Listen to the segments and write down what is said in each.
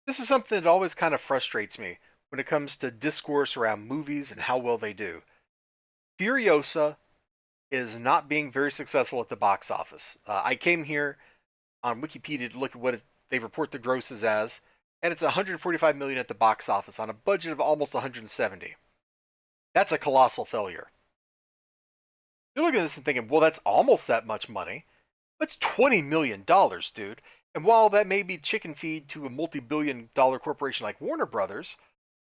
This is something that always kind of frustrates me when it comes to discourse around movies and how well they do. Furiosa is not being very successful at the box office. I came here on Wikipedia to look at they report the grosses as, and it's 145 million at the box office on a budget of almost 170. That's a colossal failure. You're looking at this and thinking, well, that's almost that much money. That's $20 million, dude. And while that may be chicken feed to a multi-billion dollar corporation like Warner Brothers,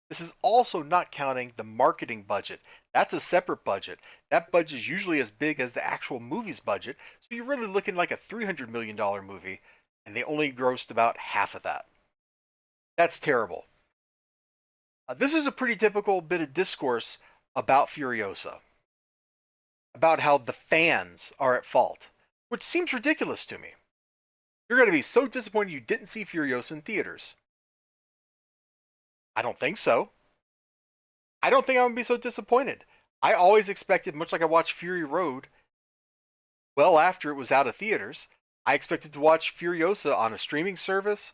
this is also not counting the marketing budget. That's a separate budget. That budget is usually as big as the actual movie's budget, so you're really looking like a $300 million movie, and they only grossed about half of that. That's terrible. This is a pretty typical bit of discourse about Furiosa, about how the fans are at fault, which seems ridiculous to me. You're going to be so disappointed you didn't see Furiosa in theaters. I don't think so. I don't think I'm going to be so disappointed. I always expected, much like I watched Fury Road well after it was out of theaters, I expected to watch Furiosa on a streaming service,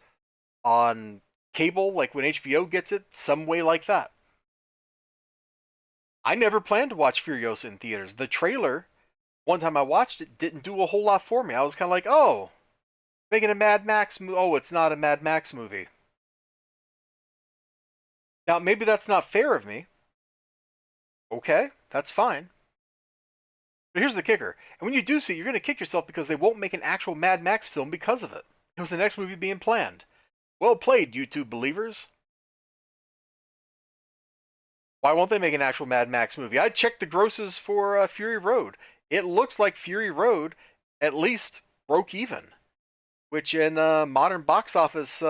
on cable, like when HBO gets it, some way like that. I never planned to watch Furiosa in theaters. The trailer, one time I watched it, didn't do a whole lot for me. I was kind of like, oh, making a Mad Max movie. Oh, it's not a Mad Max movie. Now, maybe that's not fair of me. Okay, that's fine. But here's the kicker. And when you do see it, you're going to kick yourself because they won't make an actual Mad Max film because of it. It was the next movie being planned. Well played, YouTube believers. Why won't they make an actual Mad Max movie? I checked the grosses for Fury Road. It looks like Fury Road at least broke even, which in modern box office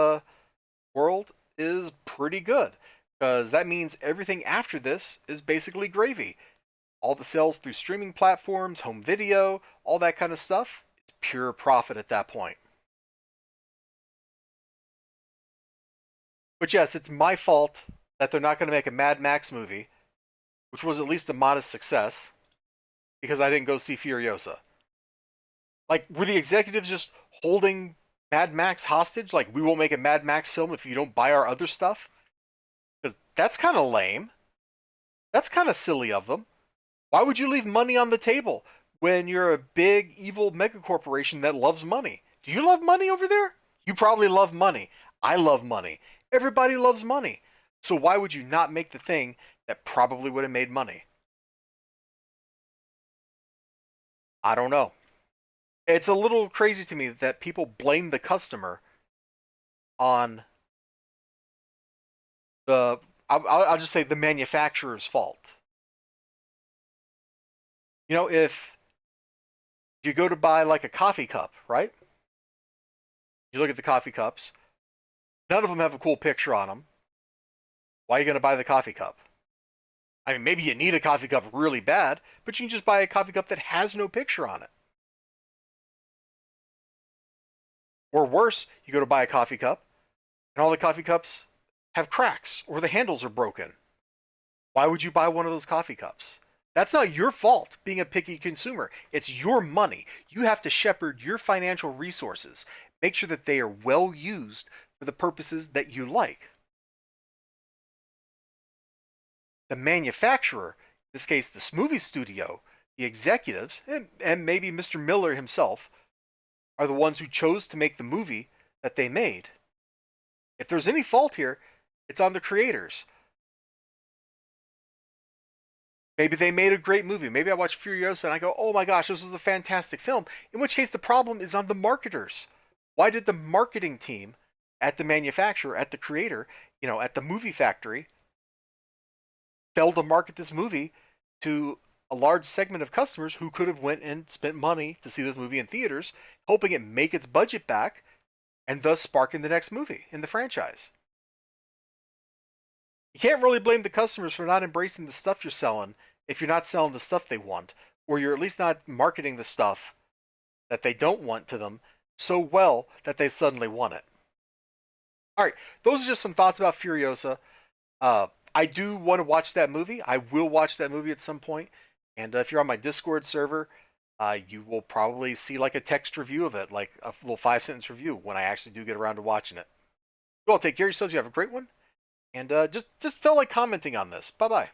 world is pretty good, because that means everything after this is basically gravy. All the sales through streaming platforms, home video, all that kind of stuff, it's pure profit at that point. But yes, it's my fault that they're not going to make a Mad Max movie, which was at least a modest success, because I didn't go see Furiosa. Like, were the executives just holding Mad Max hostage? Like, we won't make a Mad Max film if you don't buy our other stuff? Because that's kind of lame. That's kind of silly of them. Why would you leave money on the table when you're a big, evil megacorporation that loves money? Do you love money over there? You probably love money. I love money. Everybody loves money. So why would you not make the thing that probably would have made money? I don't know. It's a little crazy to me that people blame the customer on the, I'll just say, the manufacturer's fault. You know, if you go to buy like a coffee cup, right? You look at the coffee cups, none of them have a cool picture on them. Why are you going to buy the coffee cup? I mean, maybe you need a coffee cup really bad, but you can just buy a coffee cup that has no picture on it. Or worse, you go to buy a coffee cup, and all the coffee cups have cracks, or the handles are broken. Why would you buy one of those coffee cups? That's not your fault being a picky consumer. It's your money. You have to shepherd your financial resources. Make sure that they are well used for the purposes that you like. The manufacturer, in this case this movie studio, the executives, and maybe Mr. Miller himself, are the ones who chose to make the movie that they made. If there's any fault here, it's on the creators. Maybe they made a great movie. Maybe I watch Furiosa and I go, oh my gosh, this was a fantastic film. In which case, the problem is on the marketers. Why did the marketing team at the manufacturer, at the creator, at the movie factory, fail to market this movie to a large segment of customers who could have went and spent money to see this movie in theaters, hoping it make its budget back, and thus sparking the next movie in the franchise? You can't really blame the customers for not embracing the stuff you're selling if you're not selling the stuff they want, or you're at least not marketing the stuff that they don't want to them so well that they suddenly want it. All right, those are just some thoughts about Furiosa. I do want to watch that movie. I will watch that movie at some point. And if you're on my Discord server, you will probably see like a text review of it, like a little 5 sentence review when I actually do get around to watching it. You all take care of yourselves. You have a great one. And just felt like commenting on this. Bye bye.